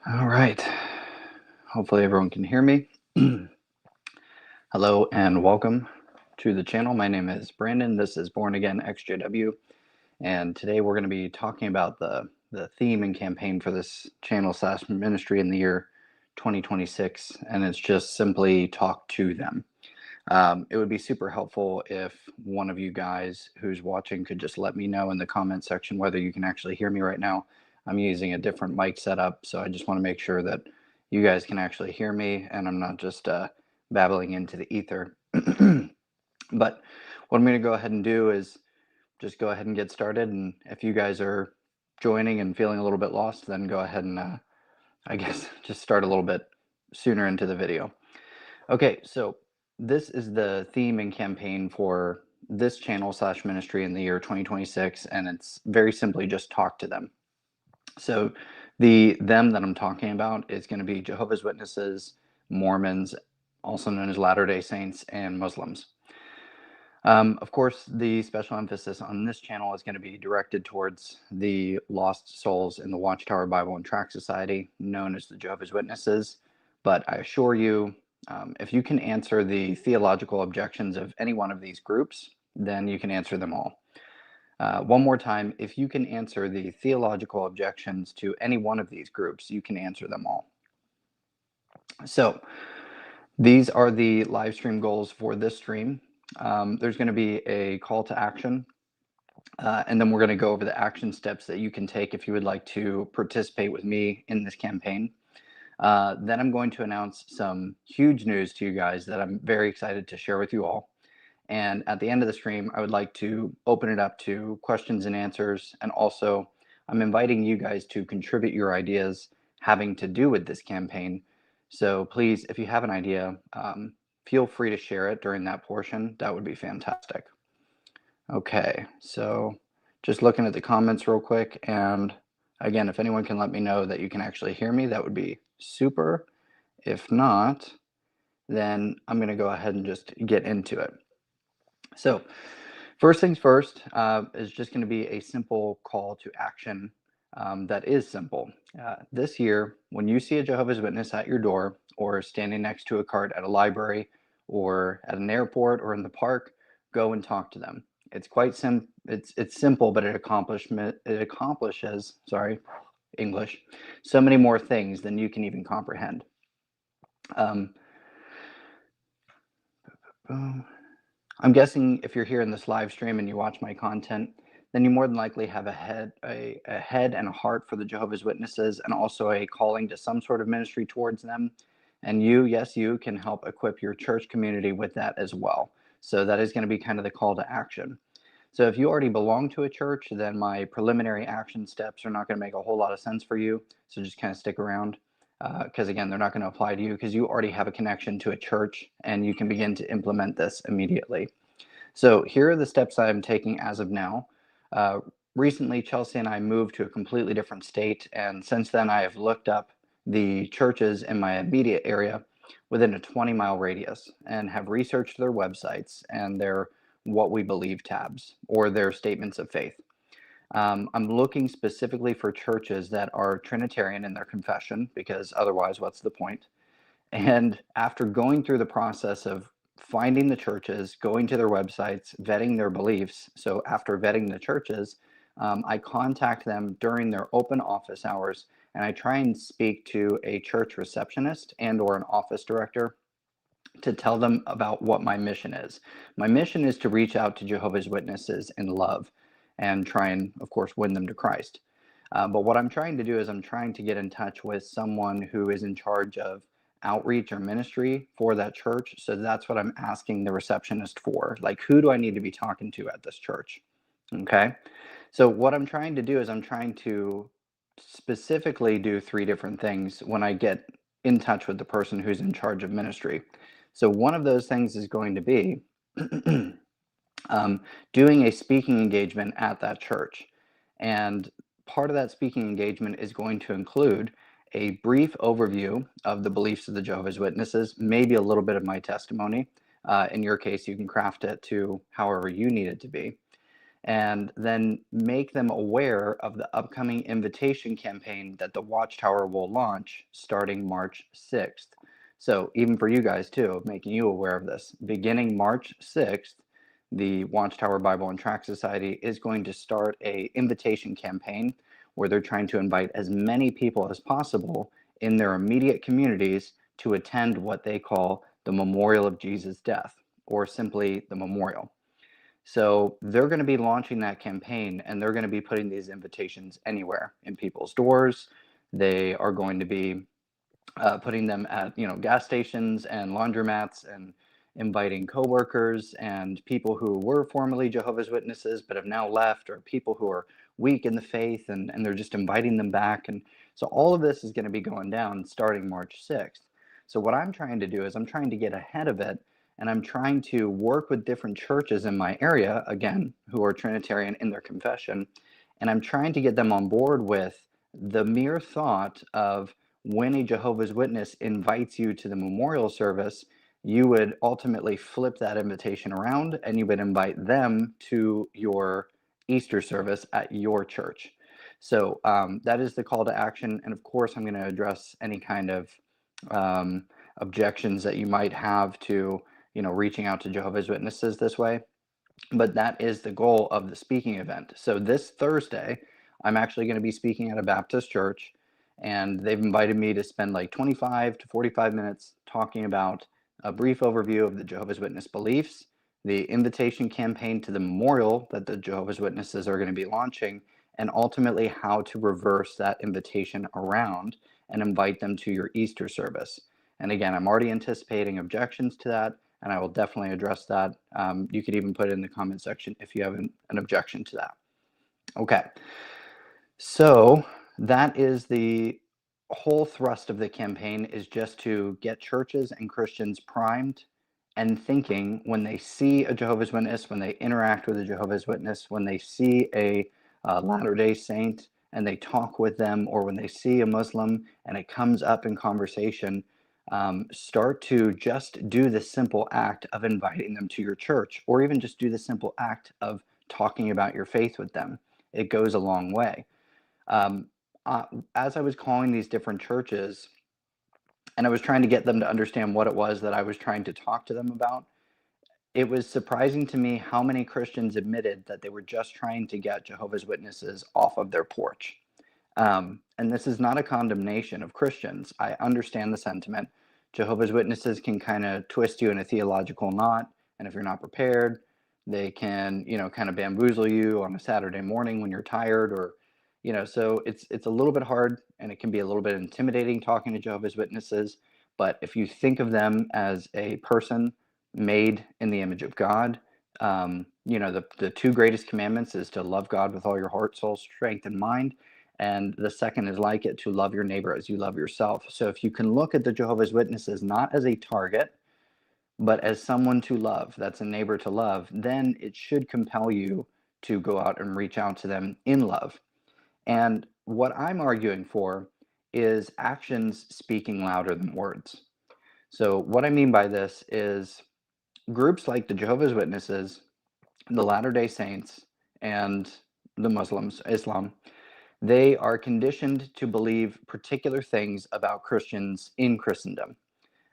All right. Hopefully everyone can hear me. Hello and welcome to the channel. My name is Brandon. This is Born Again XJW, and today we're going to be talking about the theme and campaign for this channel / ministry in the year 2026, and it's just simply talk to them. It would be super helpful if one of you guys who's watching could just let me know in the comment section whether you can actually hear me right now. I'm using a different mic setup, so I just want to make sure that you guys can actually hear me and I'm not just babbling into the ether. But what I'm going to go ahead and do is just go ahead and get started. And if you guys are joining and feeling a little bit lost, then go ahead and I guess just start a little bit sooner into the video. Okay, so this is the theme and campaign for this channel / ministry in the year 2026, and it's very simply just talk to them. So the them that I'm talking about is going to be Jehovah's Witnesses, Mormons, also known as Latter-day Saints, and Muslims. Of course, the special emphasis on this channel is going to be directed towards the lost souls in the Watchtower Bible and Tract Society, known as the Jehovah's Witnesses. But I assure you, if you can answer the theological objections of any one of these groups, then you can answer them all. One more time, if you can answer the theological objections to any one of these groups, you can answer them all. So these are the live stream goals for this stream. There's going to be a call to action, and then we're going to go over the action steps that you can take if you would like to participate with me in this campaign. Then I'm going to announce some huge news to you guys that I'm very excited to share with you all. And at the end of the stream, I would like to open it up to questions and answers. And also, I'm inviting you guys to contribute your ideas having to do with this campaign. So please, if you have an idea, feel free to share it during that portion. That would be fantastic. Okay, so just looking at the comments real quick. And again, if anyone can let me know that you can actually hear me, that would be super. If not, then I'm going to go ahead and just get into it. So first things first is just going to be a simple call to action that is simple. This year, when you see a Jehovah's Witness at your door or standing next to a cart at a library or at an airport or in the park, go and talk to them. It's quite simple. It's simple, but it accomplishes, English, so many more things than you can even comprehend. I'm guessing if you're here in this live stream and you watch my content, then you more than likely have a head and a heart for the Jehovah's Witnesses and also a calling to some sort of ministry towards them. And you can help equip your church community with that as well. So that is going to be kind of the call to action. So if you already belong to a church, then my preliminary action steps are not going to make a whole lot of sense for you. So just kind of stick around. Because again, they're not going to apply to you because you already have a connection to a church and you can begin to implement this immediately. So here are the steps I'm taking as of now. Recently, Chelsea and I moved to a completely different state, and since then I have looked up the churches in my immediate area within a 20-mile radius and have researched their websites and their what we believe tabs or their statements of faith. I'm looking specifically for churches that are Trinitarian in their confession, because otherwise, what's the point? And after going through the process of finding the churches, going to their websites, vetting their beliefs, so after vetting the churches, I contact them during their open office hours, and I try and speak to a church receptionist and or an office director to tell them about what my mission is. My mission is to reach out to Jehovah's Witnesses in love and try and, of course, win them to Christ. But what I'm trying to do is I'm trying to get in touch with someone who is in charge of outreach or ministry for that church. So that's what I'm asking the receptionist for. Like, who do I need to be talking to at this church? Okay. So what I'm trying to do is I'm trying to specifically do 3 different things when I get in touch with the person who's in charge of ministry. So one of those things is going to be doing a speaking engagement at that church. And part of that speaking engagement is going to include a brief overview of the beliefs of the Jehovah's Witnesses, maybe a little bit of my testimony. In your case, you can craft it to however you need it to be. and then make them aware of the upcoming invitation campaign that the Watchtower will launch starting March 6th. So, even for you guys too, making you aware of this, beginning March 6th, the Watchtower Bible and Tract Society is going to start a invitation campaign where they're trying to invite as many people as possible in their immediate communities to attend what they call the Memorial of Jesus' Death, or simply the Memorial. So they're going to be launching that campaign, and they're going to be putting these invitations anywhere in people's doors. They are going to be putting them at gas stations and laundromats, and inviting coworkers and people who were formerly Jehovah's Witnesses but have now left, or people who are weak in the faith, and they're just inviting them back. And so all of this is going to be going down starting March 6th. So what I'm trying to do is I'm trying to get ahead of it, and I'm trying to work with different churches in my area, again, who are Trinitarian in their confession, and I'm trying to get them on board with the mere thought of, when a Jehovah's Witness invites you to the memorial service, you would ultimately flip that invitation around and you would invite them to your Easter service at your church. So that is the call to action. And of course, I'm going to address any kind of objections that you might have to, reaching out to Jehovah's Witnesses this way. But that is the goal of the speaking event. So this Thursday, I'm actually going to be speaking at a Baptist church, and they've invited me to spend like 25 to 45 minutes talking about a brief overview of the Jehovah's Witness beliefs, the invitation campaign to the memorial that the Jehovah's Witnesses are going to be launching, and ultimately how to reverse that invitation around and invite them to your Easter service. And again, I'm already anticipating objections to that, and I will definitely address that. You could even put it in the comment section if you have an objection to that. Okay, so that is the whole thrust of the campaign, is just to get churches and Christians primed and thinking when they see a Jehovah's Witness, when they interact with a Jehovah's Witness, when they see a Latter-day Saint and they talk with them, or when they see a Muslim and it comes up in conversation, start to just do the simple act of inviting them to your church, or even just do the simple act of talking about your faith with them. It goes a long way. As I was calling these different churches and I was trying to get them to understand what it was that I was trying to talk to them about, it was surprising to me how many Christians admitted that they were just trying to get Jehovah's Witnesses off of their porch. And this is not a condemnation of Christians. I understand the sentiment. Jehovah's Witnesses can kind of twist you in a theological knot, and if you're not prepared, they can, kind of bamboozle you on a Saturday morning when you're tired, or, so it's a little bit hard, and it can be a little bit intimidating talking to Jehovah's Witnesses. But if you think of them as a person made in the image of God, the two greatest commandments is to love God with all your heart, soul, strength, and mind. And the second is like it, to love your neighbor as you love yourself. So if you can look at the Jehovah's Witnesses not as a target, but as someone to love, that's a neighbor to love, then it should compel you to go out and reach out to them in love. And what I'm arguing for is actions speaking louder than words. So what I mean by this is groups like the Jehovah's Witnesses, the Latter-day Saints, and the Muslims, Islam, they are conditioned to believe particular things about Christians in Christendom.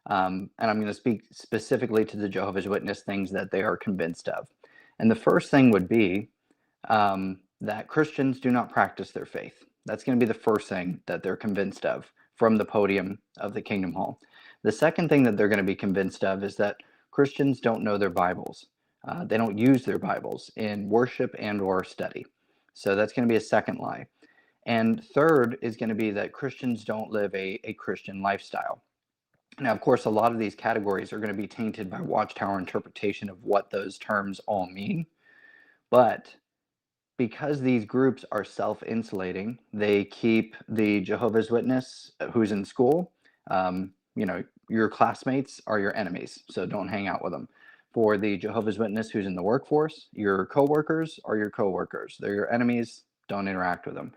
And I'm going to speak specifically to the Jehovah's Witness things that they are convinced of. And the first thing would be that Christians do not practice their faith. That's going to be the first thing that they're convinced of from the podium of the Kingdom Hall. The second thing that they're going to be convinced of is that Christians don't know their Bibles. They don't use their Bibles in worship and or study. So that's going to be a second lie. And third is going to be that Christians don't live a Christian lifestyle. Now, of course, a lot of these categories are going to be tainted by Watchtower interpretation of what those terms all mean. But because these groups are self-insulating, they keep the Jehovah's Witness who's in school, your classmates are your enemies, so don't hang out with them. For the Jehovah's Witness who's in the workforce, your coworkers are your coworkers. They're your enemies, don't interact with them.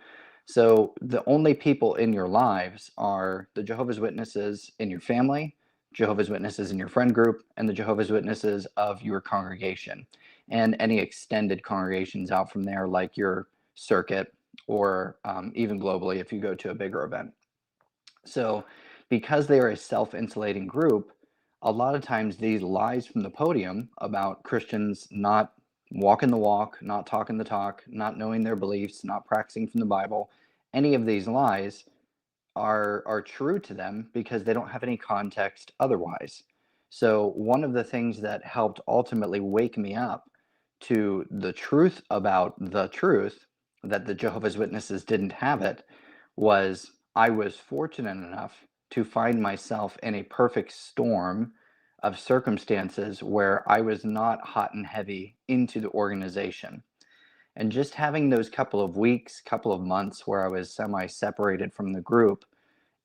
So the only people in your lives are the Jehovah's Witnesses in your family, Jehovah's Witnesses in your friend group and the Jehovah's Witnesses of your congregation, and any extended congregations out from there, like your circuit, or even globally if you go to a bigger event. So, because they are a self insulating group, a lot of times these lies from the podium about Christians not walking the walk, not talking the talk, not knowing their beliefs, not practicing from the Bible, any of these lies are true to them because they don't have any context otherwise. So one of the things that helped ultimately wake me up to the truth about the truth, that the Jehovah's Witnesses didn't have it, was I was fortunate enough to find myself in a perfect storm of circumstances where I was not hot and heavy into the organization. And just having those couple of weeks, couple of months where I was semi separated from the group,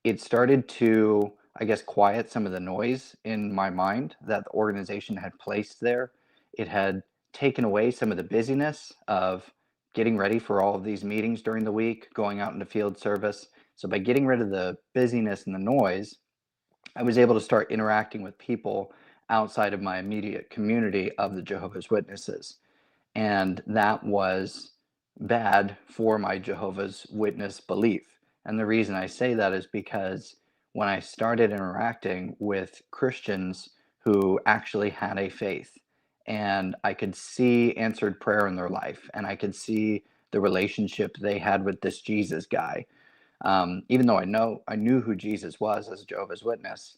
it started to, I guess, quiet some of the noise in my mind that the organization had placed there. It had taken away some of the busyness of getting ready for all of these meetings during the week, going out into field service. So by getting rid of the busyness and the noise, I was able to start interacting with people outside of my immediate community of the Jehovah's Witnesses. And that was bad for my Jehovah's Witness belief. And the reason I say that is because when I started interacting with Christians who actually had a faith, and I could see answered prayer in their life, and I could see the relationship they had with this Jesus guy, even though I knew who Jesus was as a Jehovah's Witness,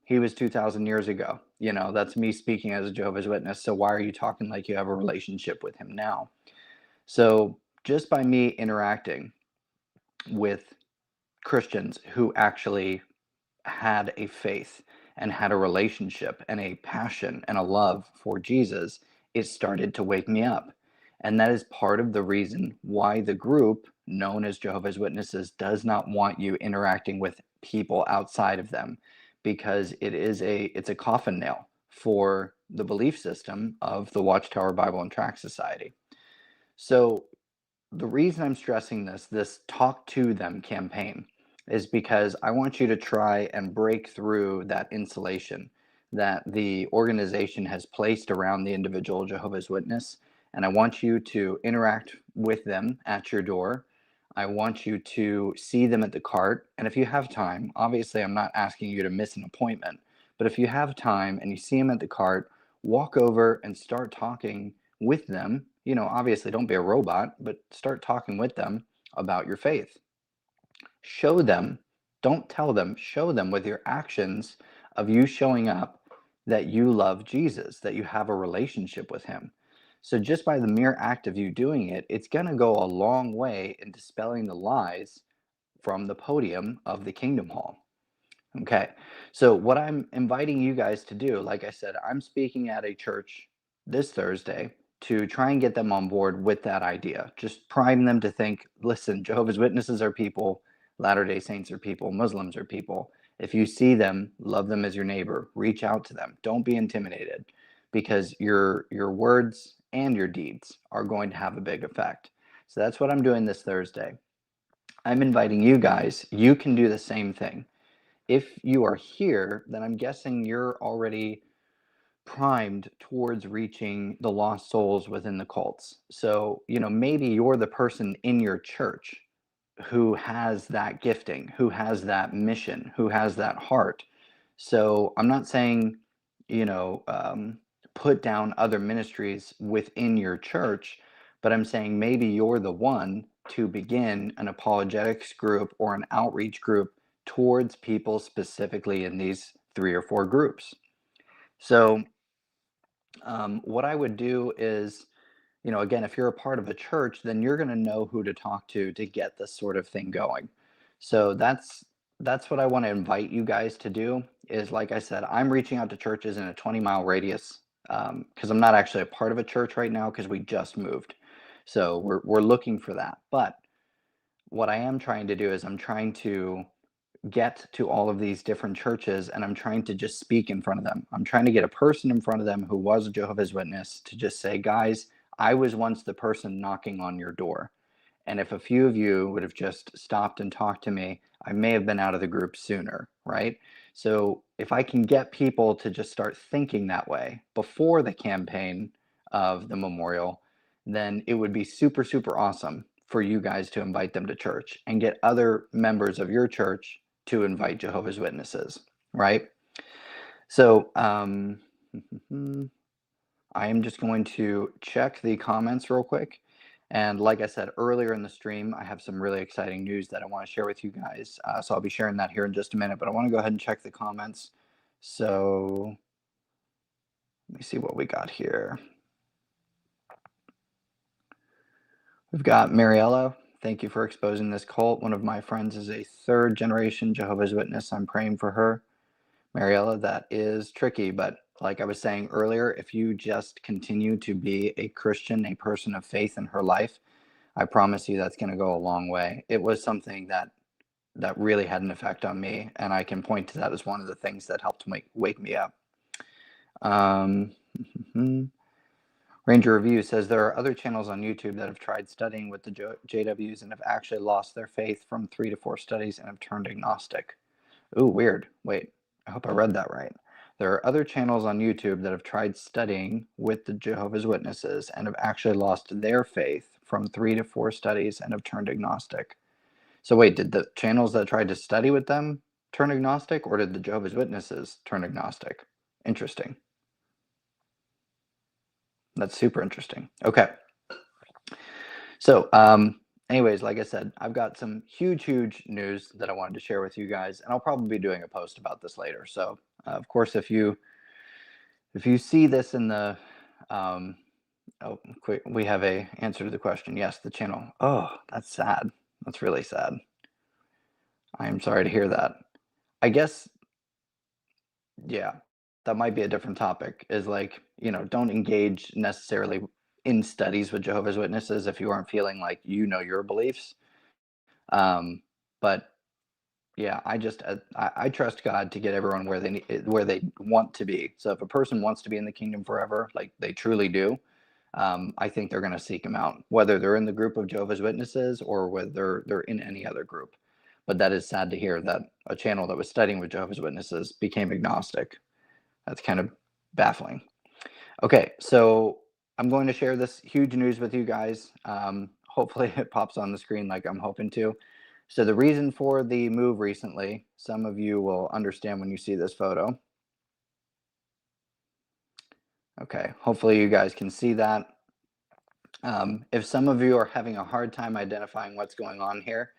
he was 2,000 years ago. That's me speaking as a Jehovah's Witness. So why are you talking like you have a relationship with him now? So just by me interacting with Christians who actually had a faith and had a relationship and a passion and a love for Jesus, it started to wake me up. And that is part of the reason why the group known as Jehovah's Witnesses does not want you interacting with people outside of them, because it's a coffin nail for the belief system of the Watchtower Bible and Tract Society. So the reason I'm stressing this talk to them campaign is because I want you to try and break through that insulation that the organization has placed around the individual Jehovah's Witness. And I want you to interact with them at your door. I want you to see them at the cart. And if you have time, obviously I'm not asking you to miss an appointment, but if you have time and you see them at the cart, walk over and start talking with them. Obviously don't be a robot, but start talking with them about your faith. Show them, don't tell them, show them with your actions of you showing up that you love Jesus, that you have a relationship with him. So just by the mere act of you doing it, it's going to go a long way in dispelling the lies from the podium of the Kingdom Hall. Okay, so what I'm inviting you guys to do, like I said, I'm speaking at a church this Thursday to try and get them on board with that idea. Just prime them to think, listen, Jehovah's Witnesses are people, Latter-day Saints are people, Muslims are people. If you see them, love them as your neighbor, reach out to them. Don't be intimidated, because your words and your deeds are going to have a big effect. So that's what I'm doing this Thursday. I'm inviting you guys, you can do the same thing. If you are here, then I'm guessing you're already primed towards reaching the lost souls within the cults. So, maybe you're the person in your church who has that gifting, who has that mission, who has that heart. So, I'm not saying, you know, um, put down other ministries within your church, but I'm saying maybe you're the one to begin an apologetics group or an outreach group towards people specifically in these 3 or 4 groups. So, what I would do is, again, if you're a part of a church, then you're going to know who to talk to get this sort of thing going. So that's what I want to invite you guys to do. Is, like I said, I'm reaching out to churches in a 20-mile radius, because I'm not actually a part of a church right now because we just moved. So we're looking for that. But what I am trying to do is I'm trying to get to all of these different churches, and I'm trying to just speak in front of them. I'm trying to get a person in front of them who was a Jehovah's Witness to just say, guys, I was once the person knocking on your door. And if a few of you would have just stopped and talked to me, I may have been out of the group sooner. right? So if I can get people to just start thinking that way before the campaign of the memorial, then it would be super, super awesome for you guys to invite them to church and get other members of your church to invite Jehovah's Witnesses, right? So I am just going to check the comments real quick. And like I said earlier in the stream, I have some really exciting news that I want to share with you guys. So I'll be sharing that here in just a minute, but I want to go ahead and check the comments. So let me see what we got here. We've got Mariella. Thank you for exposing this cult. One of my friends is a third generation Jehovah's Witness. I'm praying for her. Mariella, that is tricky, but like I was saying earlier, if you just continue to be a Christian, a person of faith in her life, I promise you that's going to go a long way. It was something that really had an effect on me, and I can point to that as one of the things that helped wake me up. Ranger Review says there are other channels on YouTube that have tried studying with the JWs and have actually lost their faith from 3 to 4 studies and have turned agnostic. Ooh, weird. Wait, I hope I read that right. There are other channels on YouTube that have tried studying with the Jehovah's Witnesses and have actually lost their faith from 3 to 4 studies and have turned agnostic. So wait, did the channels that tried to study with them turn agnostic, or did the Jehovah's Witnesses turn agnostic? Interesting. That's super interesting. Okay. So anyways, like I said, I've got some huge news that I wanted to share with you guys, and I'll probably be doing a post about this later. So of course, if you see this in the oh, quick, we have a answer to the question. Yes, the channel. Oh, that's sad. That's really sad. I am sorry to hear that. I guess, yeah, that might be a different topic, is like, don't engage necessarily in studies with Jehovah's Witnesses if you aren't feeling like your beliefs. But yeah, I trust God to get everyone where they want to be. So if a person wants to be in the kingdom forever, like they truly do, I think they're going to seek him out, whether they're in the group of Jehovah's Witnesses or whether they're in any other group. But that is sad to hear that a channel that was studying with Jehovah's Witnesses became agnostic. That's kind of baffling. Okay, so I'm going to share this huge news with you guys. Hopefully it pops on the screen like I'm hoping to. So the reason for the move recently, some of you will understand when you see this photo. Okay, hopefully you guys can see that. If some of you are having a hard time identifying what's going on here,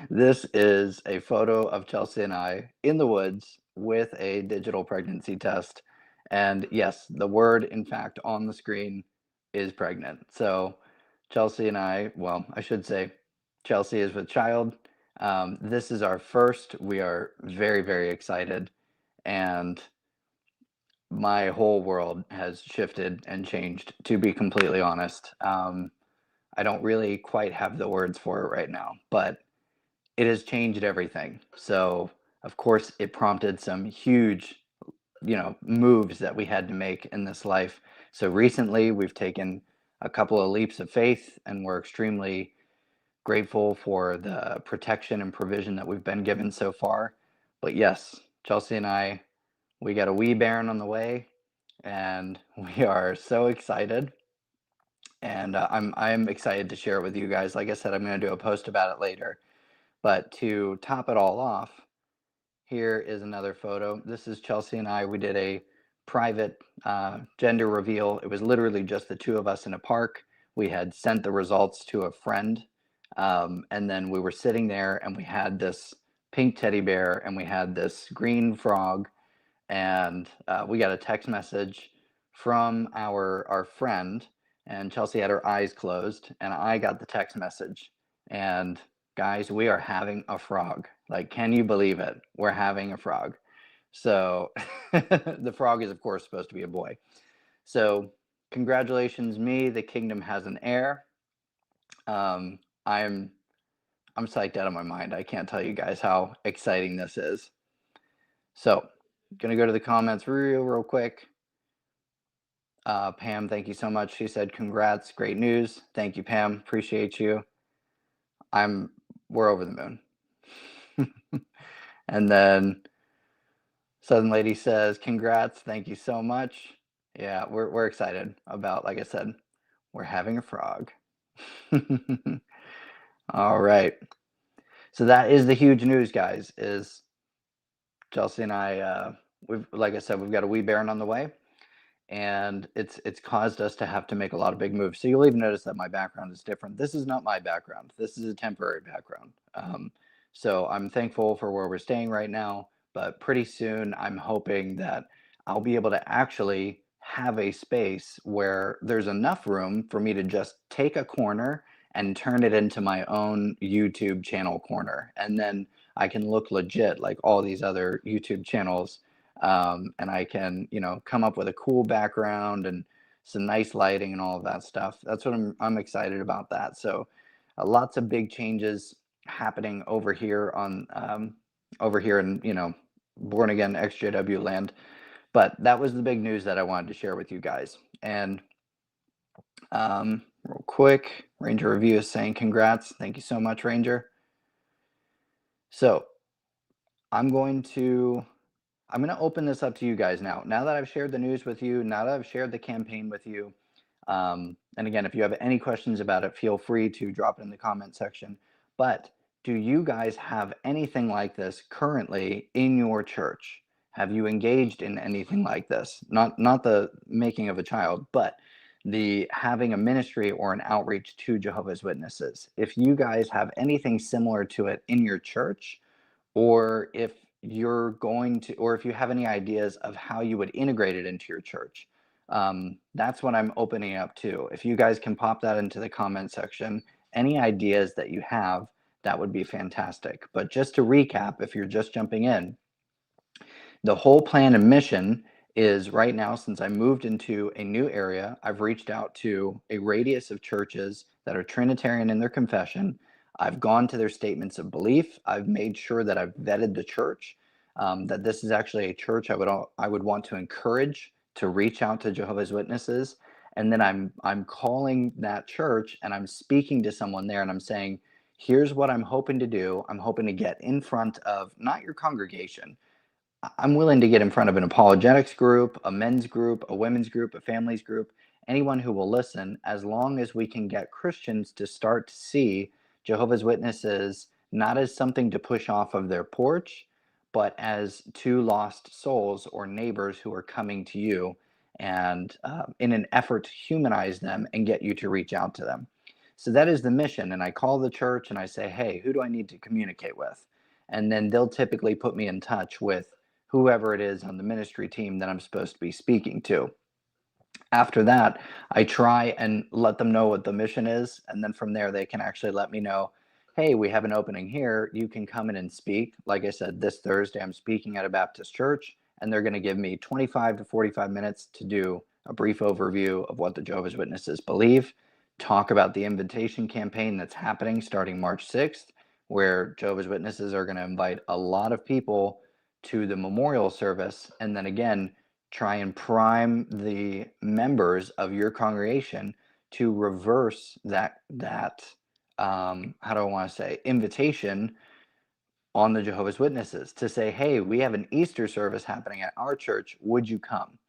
this is a photo of Chelsea and I in the woods with a digital pregnancy test. And yes, the word, in fact, on the screen is pregnant. So Chelsea and I, well, I should say Chelsea is with child. This is our first. We are very excited. And my whole world has shifted and changed, to be completely honest. I don't really quite have the words for it right now, but it has changed everything. So, of course, it prompted some huge, moves that we had to make in this life. So recently, we've taken a couple of leaps of faith, and we're extremely grateful for the protection and provision that we've been given so far. But yes, Chelsea and I, we got a wee bairn on the way, and we are so excited. And I'm excited to share it with you guys. Like I said, I'm going to do a post about it later. But to top it all off, here is another photo. This is Chelsea and I. We did a private gender reveal. It was literally just the two of us in a park. We had sent the results to a friend. And then we were sitting there and we had this pink teddy bear and we had this green frog. And we got a text message from our friend, and Chelsea had her eyes closed, and I got the text message. And guys, we are having a frog. Like, can you believe it? We're having a frog. So the frog is, of course, supposed to be a boy. So congratulations, me. The kingdom has an heir. I'm psyched out of my mind. I can't tell you guys how exciting this is. So gonna go to the comments real quick. Pam, thank you so much. She said, congrats, great news. Thank you, Pam. Appreciate you. We're over the moon. And then Southern Lady says, congrats, thank you so much. Yeah, we're excited about, like I said, we're having a frog. All right. So that is the huge news, guys, is Chelsea and I, we've, like I said, we've got a wee baron on the way, and it's caused us to have to make a lot of big moves. So you'll even notice that my background is different. This is not my background. This is a temporary background. So I'm thankful for where we're staying right now, but pretty soon I'm hoping that I'll be able to actually have a space where there's enough room for me to just take a corner and turn it into my own YouTube channel corner. And then I can look legit like all these other YouTube channels, and I can, come up with a cool background and some nice lighting and all of that stuff. That's what I'm excited about that. So, lots of big changes happening over here in born again XJW land. But that was the big news that I wanted to share with you guys. And real quick, Ranger Review is saying congrats. Thank you so much, Ranger. So I'm going to open this up to you guys now. Now that I've shared the news with you, now that I've shared the campaign with you, and again, if you have any questions about it, feel free to drop it in the comment section. But do you guys have anything like this currently in your church? Have you engaged in anything like this? Not the making of a child, but the having a ministry or an outreach to Jehovah's Witnesses. If you guys have anything similar to it in your church, or if you're going to, or if you have any ideas of how you would integrate it into your church, that's what I'm opening up to. If you guys can pop that into the comment section, any ideas that you have, that would be fantastic. But just to recap, if you're just jumping in, the whole plan and mission is right now, since I moved into a new area, I've reached out to a radius of churches that are Trinitarian in their confession. I've gone to their statements of belief. I've made sure that I've vetted the church, that this is actually a church I would want to encourage to reach out to Jehovah's Witnesses. And then I'm calling that church and I'm speaking to someone there and I'm saying, here's what I'm hoping to do. I'm hoping to get in front of not your congregation. I'm willing to get in front of an apologetics group, a men's group, a women's group, a families group, anyone who will listen, as long as we can get Christians to start to see Jehovah's Witnesses not as something to push off of their porch, but as two lost souls or neighbors who are coming to you, and in an effort to humanize them and get you to reach out to them. So that is the mission. And I call the church and I say, hey, who do I need to communicate with? And then they'll typically put me in touch with whoever it is on the ministry team that I'm supposed to be speaking to. After that, I try and let them know what the mission is. And then from there, they can actually let me know, hey, we have an opening here. You can come in and speak. Like I said, this Thursday, I'm speaking at a Baptist church, and they're going to give me 25 to 45 minutes to do a brief overview of what the Jehovah's Witnesses believe, talk about the invitation campaign that's happening starting March 6th, where Jehovah's Witnesses are going to invite a lot of people to the memorial service, and then again, try and prime the members of your congregation to reverse that how do I want to say, invitation on the Jehovah's Witnesses to say, hey, we have an Easter service happening at our church. Would you come?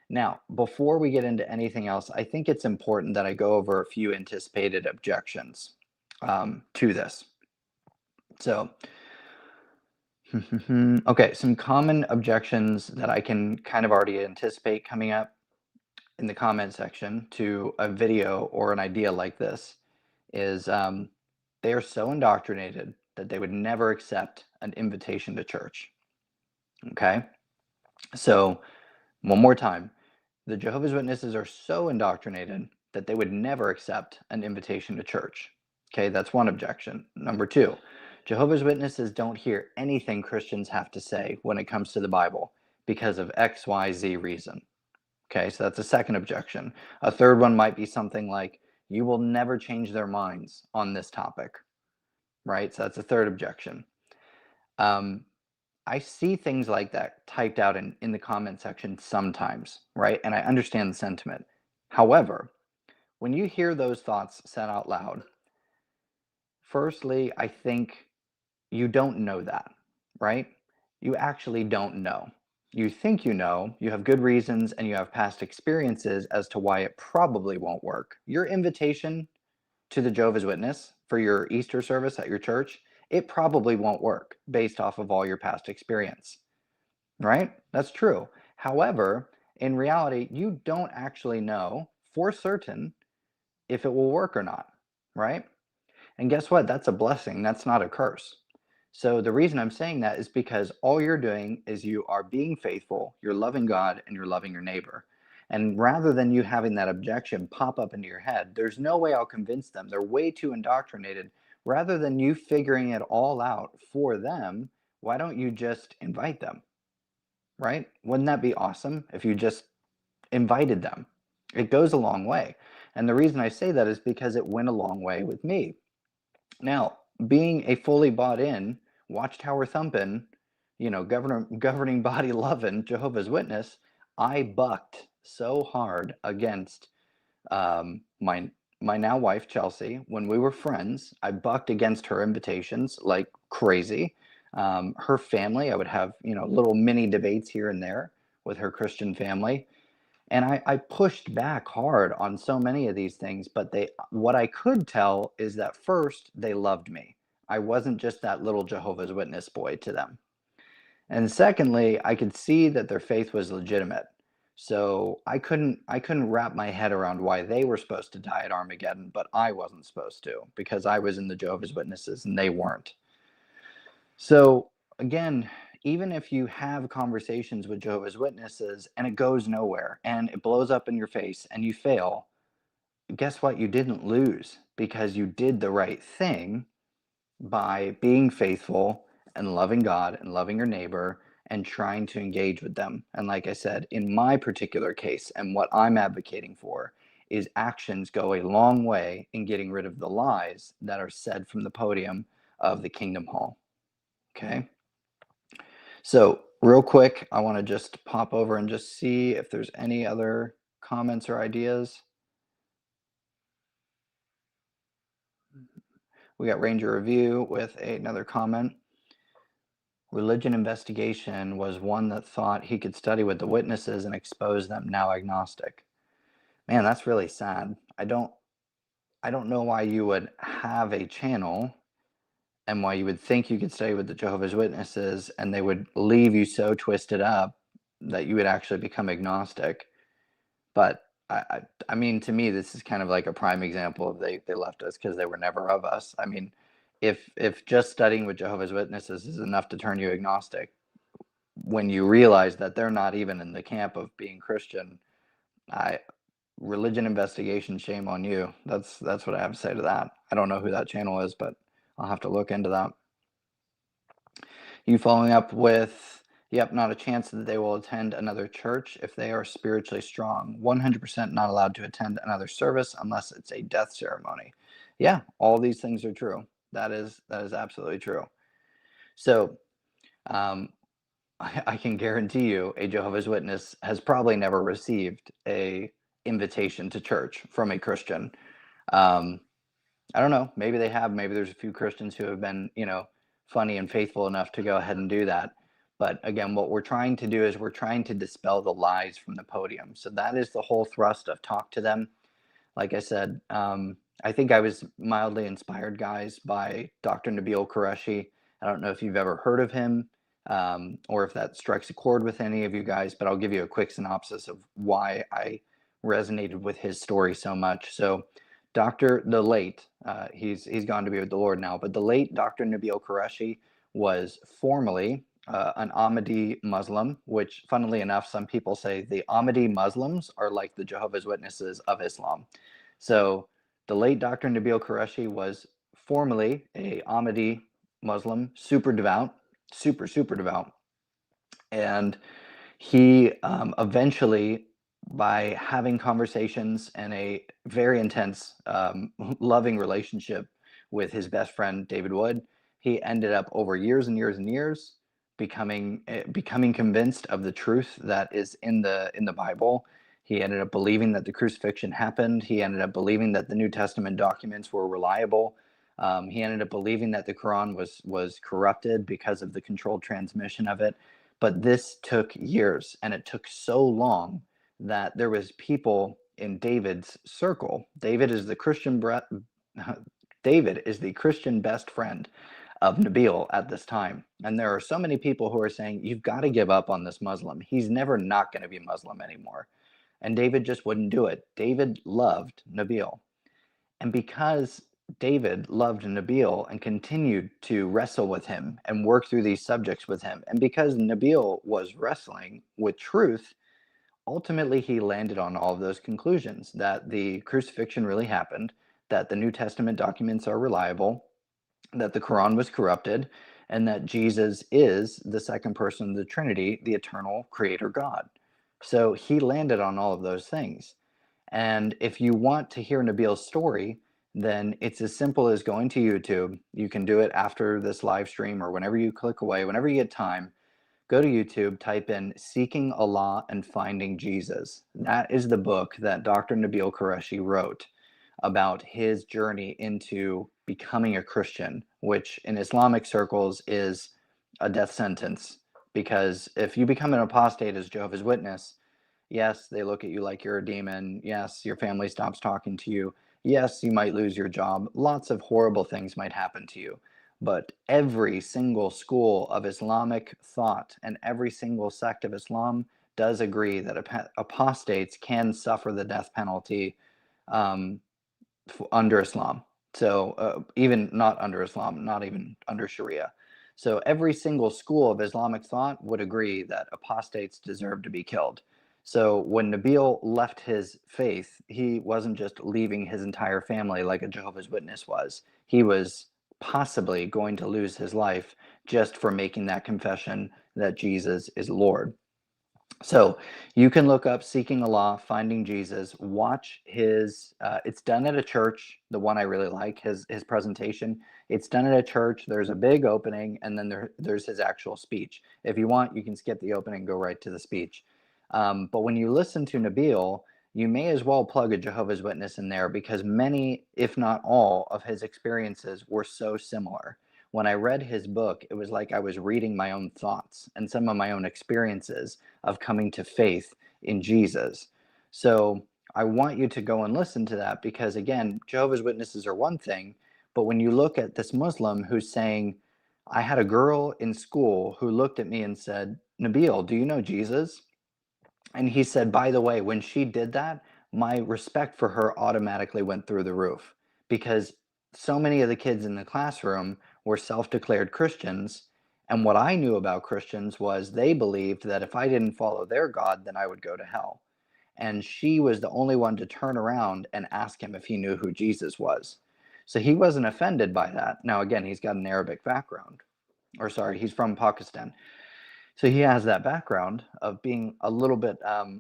Now, before we get into anything else, I think it's important that I go over a few anticipated objections to this. So, okay, some common objections that I can kind of already anticipate coming up in the comment section to a video or an idea like this is they are so indoctrinated that they would never accept an invitation to church. Okay, so one more time, the Jehovah's Witnesses are so indoctrinated that they would never accept an invitation to church. Okay, that's one objection. Number two, Jehovah's Witnesses don't hear anything Christians have to say when it comes to the Bible because of XYZ reason. Okay, so that's a second objection. A third one might be something like, you will never change their minds on this topic, right? So that's a third objection. I see things like that typed out in the comment section sometimes, right? And I understand the sentiment. However, when you hear those thoughts said out loud, firstly, I think you don't know that, right? You actually don't know. You think you know, you have good reasons, and you have past experiences as to why it probably won't work. Your invitation to the Jehovah's Witness for your Easter service at your church, it probably won't work based off of all your past experience, right? That's true. However, in reality, you don't actually know for certain if it will work or not, right? And guess what? That's a blessing. That's not a curse. So the reason I'm saying that is because all you're doing is you are being faithful, you're loving God, and you're loving your neighbor. And rather than you having that objection pop up into your head, there's no way I'll convince them. They're way too indoctrinated. Rather than you figuring it all out for them, why don't you just invite them, right? Wouldn't that be awesome if you just invited them? It goes a long way. And the reason I say that is because it went a long way with me. Now, being a fully bought in, watchtower thumping, governing body loving Jehovah's Witness, I bucked so hard against my now wife Chelsea. When we were friends, I bucked against her invitations like crazy. Her family, I would have little mini debates here and there with her Christian family. And I pushed back hard on so many of these things, but what I could tell is that first, they loved me. I wasn't just that little Jehovah's Witness boy to them. And secondly, I could see that their faith was legitimate. So I couldn't wrap my head around why they were supposed to die at Armageddon, but I wasn't supposed to because I was in the Jehovah's Witnesses and they weren't. So again, even if you have conversations with Jehovah's Witnesses and it goes nowhere and it blows up in your face and you fail, guess what? You didn't lose because you did the right thing by being faithful and loving God and loving your neighbor and trying to engage with them. And like I said, in my particular case, and what I'm advocating for is actions go a long way in getting rid of the lies that are said from the podium of the Kingdom Hall. Okay. So real quick, I want to just pop over and just see if there's any other comments or ideas. We got Ranger Review with another comment. Religion investigation was one that thought he could study with the witnesses and expose them, now agnostic. Man, that's really sad. I don't know why you would have a channel and why you would think you could study with the Jehovah's Witnesses and they would leave you so twisted up that you would actually become agnostic. But I mean, to me, this is kind of like a prime example of they left us because they were never of us. I mean, if just studying with Jehovah's Witnesses is enough to turn you agnostic, when you realize that they're not even in the camp of being Christian, religion investigation, shame on you. That's what I have to say to that. I don't know who that channel is, but I'll have to look into that. You following up with, yep, not a chance that they will attend another church if they are spiritually strong. 100% not allowed to attend another service unless it's a death ceremony. Yeah, all these things are true. That is absolutely true. So I can guarantee you a Jehovah's Witness has probably never received a invitation to church from a Christian. I don't know. Maybe they have. Maybe there's a few Christians who have been, funny and faithful enough to go ahead and do that. But again, what we're trying to do is we're trying to dispel the lies from the podium. So that is the whole thrust of Talk to Them. Like I said, I think I was mildly inspired, guys, by Dr. Nabil Qureshi. I don't know if you've ever heard of him or if that strikes a chord with any of you guys, but I'll give you a quick synopsis of why I resonated with his story so much. So the late, he's gone to be with the Lord now, but the late Dr. Nabil Qureshi was formerly an Ahmadi Muslim, which funnily enough, some people say the Ahmadi Muslims are like the Jehovah's Witnesses of Islam. So the late Dr. Nabil Qureshi was formerly a Ahmadi Muslim, super devout, super devout. And he eventually, by having conversations and a very intense, loving relationship with his best friend, David Wood, he ended up over years and years and years becoming convinced of the truth that is in the Bible. He ended up believing that the crucifixion happened. He ended up believing that the New Testament documents were reliable. He ended up believing that the Quran was corrupted because of the controlled transmission of it. But this took years, and it took so long that there was people in David's circle. David is the Christian best friend of Nabil at this time. And there are so many people who are saying, you've got to give up on this Muslim. He's never not going to be Muslim anymore. And David just wouldn't do it. David loved Nabil. And because David loved Nabil and continued to wrestle with him and work through these subjects with him, and because Nabil was wrestling with truth, ultimately he landed on all of those conclusions that the crucifixion really happened, that the New Testament documents are reliable, that the Quran was corrupted, and that Jesus is the second person of the Trinity, the eternal creator God. So he landed on all of those things. And if you want to hear Nabil's story, then it's as simple as going to YouTube. You can do it after this live stream or whenever you click away, whenever you get time. Go to YouTube, type in Seeking Allah and Finding Jesus. That is the book that Dr. Nabil Qureshi wrote about his journey into becoming a Christian, which in Islamic circles is a death sentence. Because if you become an apostate as Jehovah's Witness, yes, they look at you like you're a demon. Yes, your family stops talking to you. Yes, you might lose your job. Lots of horrible things might happen to you. But every single school of Islamic thought and every single sect of Islam does agree that apostates can suffer the death penalty um, under Islam. So even not under Islam, not even under Sharia. So every single school of Islamic thought would agree that apostates deserve to be killed. So when Nabil left his faith, he wasn't just leaving his entire family like a Jehovah's Witness was. He was possibly going to lose his life just for making that confession that Jesus is Lord. So you can look up Seeking Allah, Finding Jesus, watch his, it's done at a church, the one I really like, his presentation. It's done at a church, there's a big opening, and then there's his actual speech. If you want, you can skip the opening and go right to the speech. But when you listen to Nabil, you may as well plug a Jehovah's Witness in there because many, if not all, of his experiences were so similar. When I read his book, it was like I was reading my own thoughts and some of my own experiences of coming to faith in Jesus. So I want you to go and listen to that because, again, Jehovah's Witnesses are one thing, but when you look at this Muslim who's saying, I had a girl in school who looked at me and said, Nabil, do you know Jesus? And he said, by the way, when she did that, my respect for her automatically went through the roof because so many of the kids in the classroom were self-declared Christians. And what I knew about Christians was they believed that if I didn't follow their God, then I would go to hell. And she was the only one to turn around and ask him if he knew who Jesus was. So he wasn't offended by that. Now, again, he's got an Arabic background, or sorry, he's from Pakistan. So he has that background of being a little bit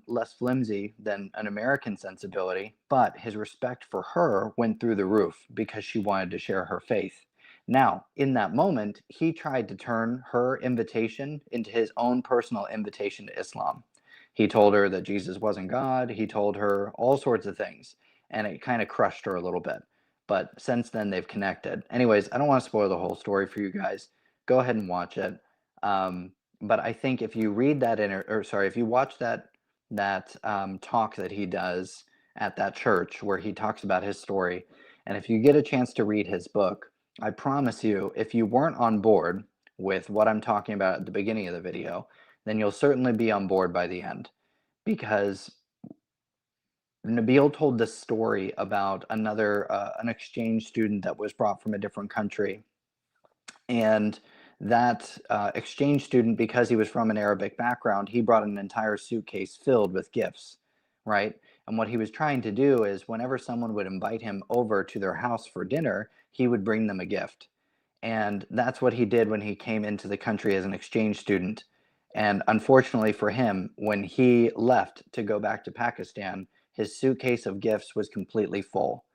less flimsy than an American sensibility, but his respect for her went through the roof because she wanted to share her faith. Now, in that moment, he tried to turn her invitation into his own personal invitation to Islam. He told her that Jesus wasn't God. He told her all sorts of things, and it kind of crushed her a little bit. But since then, they've connected. Anyways, I don't want to spoil the whole story for you guys. Go ahead and watch it. But I think if you read that if you watch that talk that he does at that church where he talks about his story, and if you get a chance to read his book, I promise you, if you weren't on board with what I'm talking about at the beginning of the video, then you'll certainly be on board by the end, because Nabil told this story about an exchange student that was brought from a different country, and that exchange student, because he was from an Arabic background, he brought an entire suitcase filled with gifts, right? And what he was trying to do is whenever someone would invite him over to their house for dinner, he would bring them a gift. And that's what he did when he came into the country as an exchange student. And unfortunately for him, when he left to go back to Pakistan, his suitcase of gifts was completely full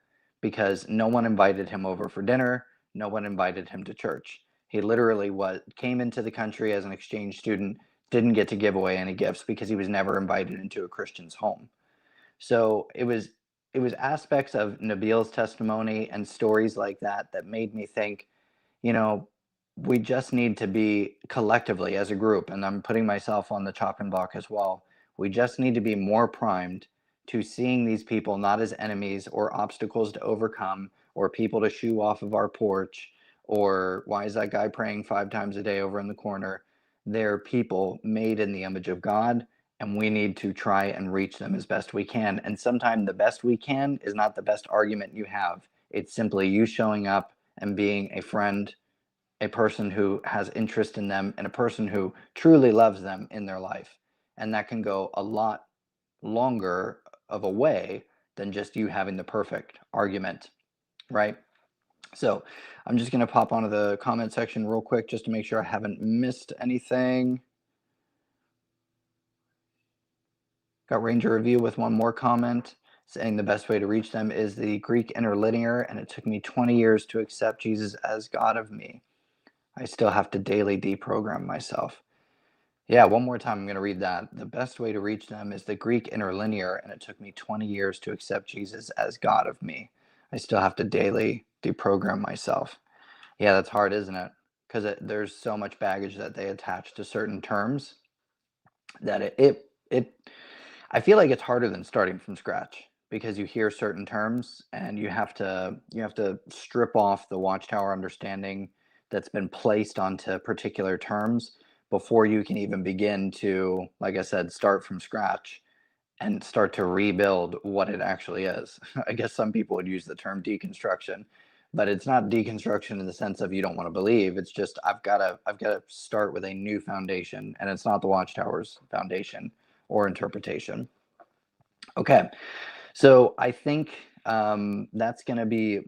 because no one invited him over for dinner, no one invited him to church. He literally came into the country as an exchange student, didn't get to give away any gifts because he was never invited into a Christian's home. So it was it was aspects of Nabil's testimony and stories like that that made me think, you know, we just need to be collectively as a group, and I'm putting myself on the chopping block as well. We just need to be more primed to seeing these people not as enemies or obstacles to overcome or people to shoo off of our porch or why is that guy praying 5 times a day over in the corner? They're people made in the image of God, and we need to try and reach them as best we can. And sometimes the best we can is not the best argument you have. It's simply you showing up and being a friend, a person who has interest in them, and a person who truly loves them in their life. And that can go a lot longer of a way than just you having the perfect argument, right? So I'm just going to pop onto the comment section real quick just to make sure I haven't missed anything. Got Ranger Review with one more comment saying the best way to reach them is the Greek interlinear, and it took me 20 years to accept Jesus as God of me. I still have to daily deprogram myself. Yeah, one more time, I'm going to read that. The best way to reach them is the Greek interlinear, and it took me 20 years to accept Jesus as God of me. I still have to daily deprogram myself. Yeah, that's hard, isn't it? Because there's so much baggage that they attach to certain terms that I feel like it's harder than starting from scratch because you hear certain terms and you have to strip off the watchtower understanding that's been placed onto particular terms before you can even begin to, like I said, start from scratch and start to rebuild what it actually is. I guess some people would use the term deconstruction, but it's not deconstruction in the sense of you don't want to believe. It's just I've got to start with a new foundation, and it's not the Watchtower's foundation or interpretation. Okay, so I think that's going to be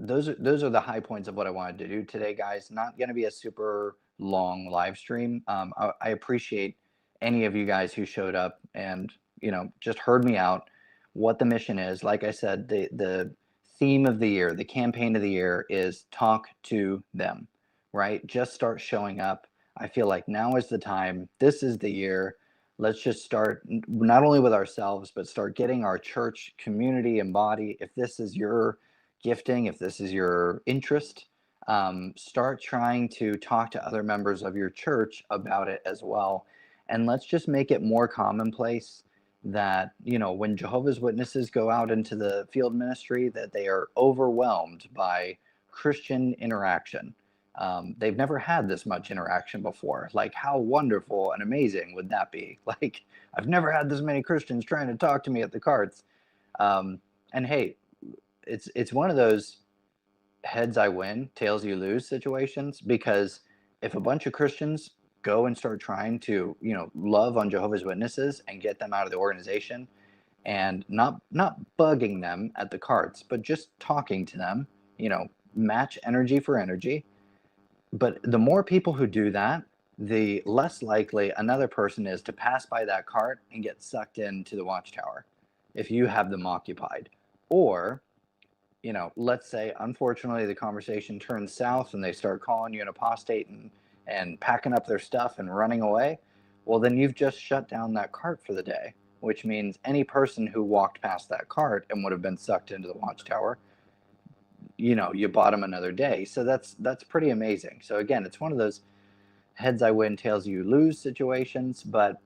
those are the high points of what I wanted to do today, guys. Not going to be a super long live stream. I appreciate any of you guys who showed up and just heard me out. What the mission is, like I said, the theme of the year, the campaign of the year is talk to them, right? Just start showing up. I feel like now is the time. This is the year. Let's just start not only with ourselves, but start getting our church community and body. If this is your gifting, if this is your interest, start trying to talk to other members of your church about it as well. And let's just make it more commonplace that, when Jehovah's Witnesses go out into the field ministry, that they are overwhelmed by Christian interaction. They've never had this much interaction before. Like, how wonderful and amazing would that be? Like, I've never had this many Christians trying to talk to me at the carts. And hey, it's one of those heads I win, tails you lose situations, because if a bunch of Christians go and start trying to, love on Jehovah's Witnesses and get them out of the organization and not bugging them at the carts, but just talking to them, match energy for energy. But the more people who do that, the less likely another person is to pass by that cart and get sucked into the watchtower if you have them occupied. Or, let's say, unfortunately, the conversation turns south and they start calling you an apostate and packing up their stuff and running away. Well, then you've just shut down that cart for the day, which means any person who walked past that cart and would have been sucked into the watchtower, you bought them another day. So that's pretty amazing. So again, it's one of those heads I win, tails you lose situations, but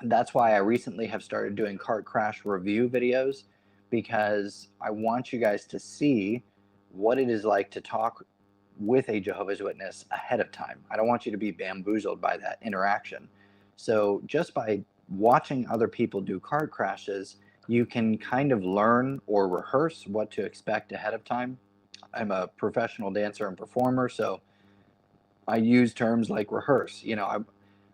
that's why I recently have started doing cart crash review videos, because I want you guys to see what it is like to talk with a Jehovah's Witness ahead of time. I don't want you to be bamboozled by that interaction. So just by watching other people do cart crashes, you can kind of learn or rehearse what to expect ahead of time. I'm a professional dancer and performer, so I use terms like rehearse.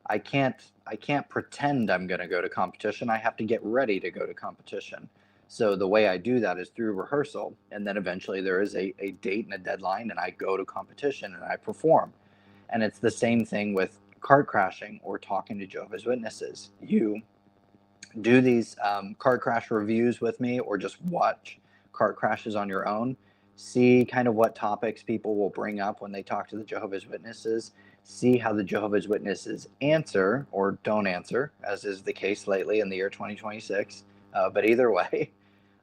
I can't pretend I'm going to go to competition. I have to get ready to go to competition. So the way I do that is through rehearsal, and then eventually there is a date and a deadline, and I go to competition and I perform. And it's the same thing with cart crashing or talking to Jehovah's Witnesses. You do these cart crash reviews with me, or just watch cart crashes on your own. See kind of what topics people will bring up when they talk to the Jehovah's Witnesses. See how the Jehovah's Witnesses answer or don't answer, as is the case lately in the year 2026. But either way,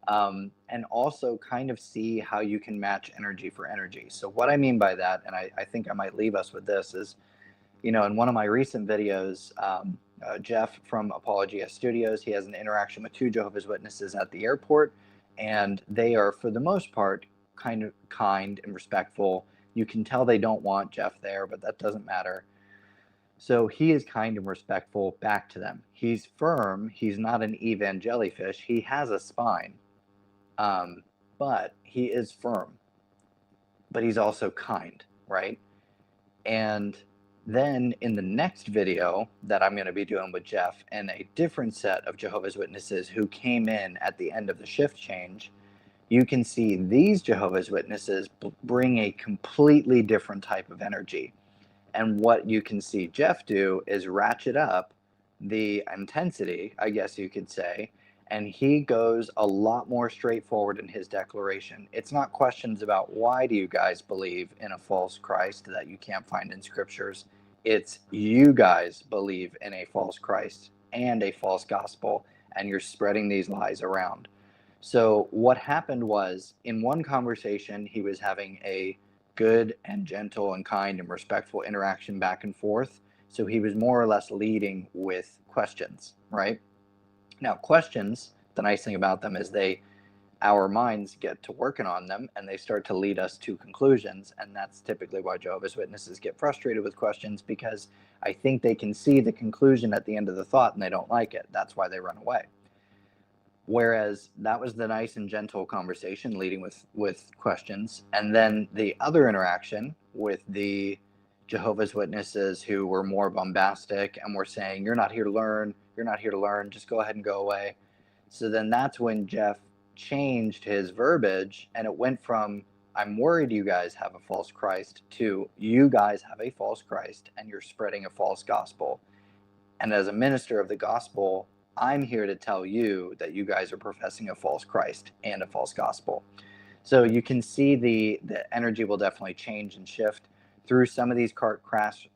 and also kind of see how you can match energy for energy. So what I mean by that, and I think I might leave us with this, is, in one of my recent videos, Jeff from Apologia Studios, he has an interaction with two Jehovah's Witnesses at the airport, and they are, for the most part, kind of kind and respectful. You can tell they don't want Jeff there, but that doesn't matter. So he is kind and respectful back to them. He's firm. He's not an jellyfish. He has a spine, um, but he is firm. But he's also kind, right? And then in the next video that I'm going to be doing with Jeff and a different set of Jehovah's Witnesses who came in at the end of the shift change, you can see these Jehovah's Witnesses bring a completely different type of energy. And what you can see Jeff do is ratchet up the intensity, I guess you could say, and he goes a lot more straightforward in his declaration. It's not questions about why do you guys believe in a false Christ that you can't find in scriptures. It's you guys believe in a false Christ and a false gospel, and you're spreading these lies around. So what happened was, in one conversation, he was having a good and gentle and kind and respectful interaction back and forth. So he was more or less leading with questions, right? Now, questions, the nice thing about them is our minds get to working on them and they start to lead us to conclusions. And that's typically why Jehovah's Witnesses get frustrated with questions, because I think they can see the conclusion at the end of the thought and they don't like it. That's why they run away. Whereas that was the nice and gentle conversation leading with questions. And then the other interaction with the Jehovah's Witnesses who were more bombastic and were saying, you're not here to learn, you're not here to learn, just go ahead and go away. So then that's when Jeff changed his verbiage, and it went from, I'm worried you guys have a false Christ, to you guys have a false Christ and you're spreading a false gospel. And as a minister of the gospel, I'm here to tell you that you guys are professing a false Christ and a false gospel. So you can see the energy will definitely change and shift through some of these crash.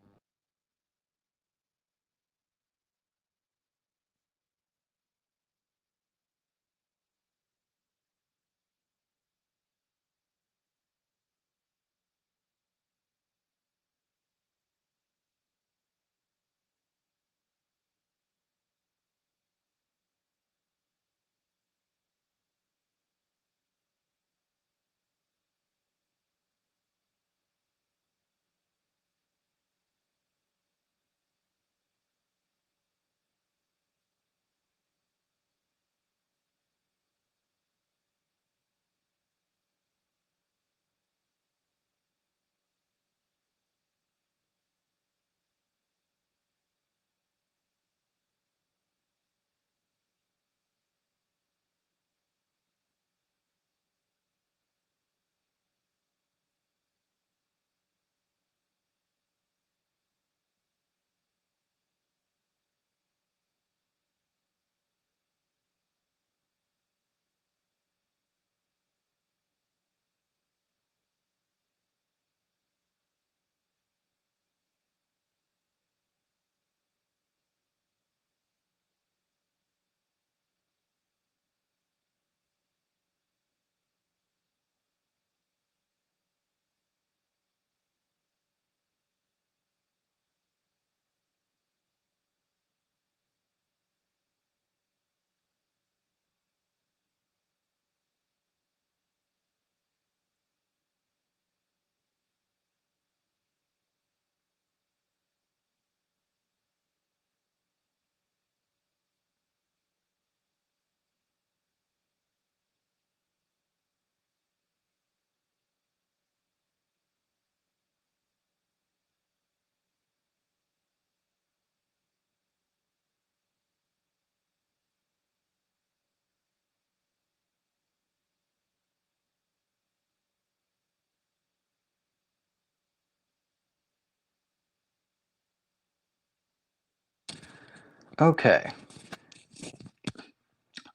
Okay,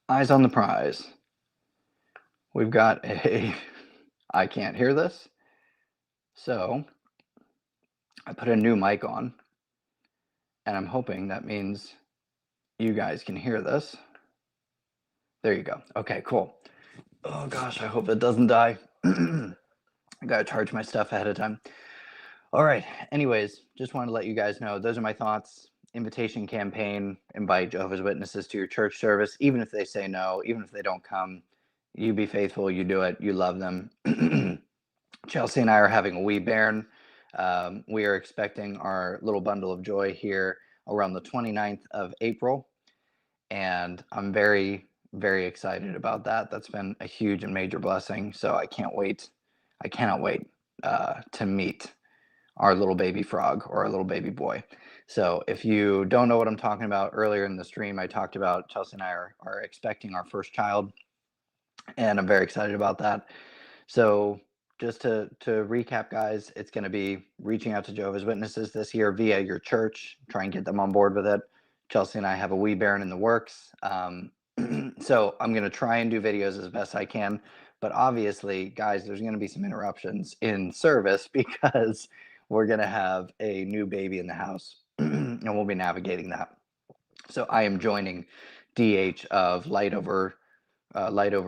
eyes on the prize. We've got a, I can't hear this. So I put a new mic on, and I'm hoping that means you guys can hear this. There you go. Okay, cool. Oh gosh, I hope it doesn't die. I gotta charge my stuff ahead of time. All right. Anyways, just wanted to let you guys know those are my thoughts. Invitation campaign, invite Jehovah's Witnesses to your church service, even if they say no, even if they don't come. You be faithful, you do it, you love them. Chelsea and I are having a wee bairn. We are expecting our little bundle of joy here around the 29th of April. And I'm very, very excited about that. That's been a huge and major blessing. So I can't wait. I cannot wait to meet our little baby frog or our little baby boy. So if you don't know what I'm talking about, earlier in the stream, I talked about Chelsea and I are expecting our first child, and I'm very excited about that. So just to recap, guys, it's going to be reaching out to Jehovah's Witnesses this year via your church, try and get them on board with it. Chelsea and I have a wee bairn in the works. So I'm going to try and do videos as best I can. But obviously, guys, there's going to be some interruptions in service because we're going to have a new baby in the house and we'll be navigating that. So I am joining DH of Light Over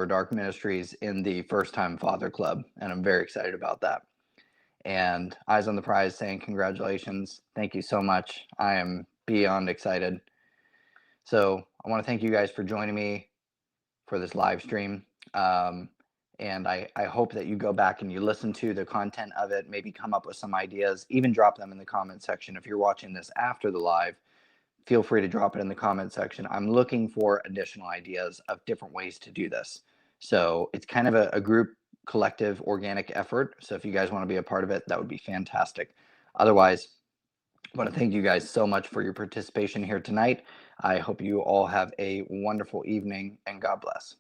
Dark Ministries in the First Time Father Club, and I'm very excited about that. And Eyes on the Prize saying congratulations. Thank you so much. I am beyond excited. So I want to thank you guys for joining me for this live stream. And I hope that you go back and you listen to the content of it, maybe come up with some ideas, even drop them in the comment section. If you're watching this after the live, feel free to drop it in the comment section. I'm looking for additional ideas of different ways to do this. So it's kind of a group, collective, organic effort. So if you guys want to be a part of it, that would be fantastic. Otherwise, I want to thank you guys so much for your participation here tonight. I hope you all have a wonderful evening, and God bless.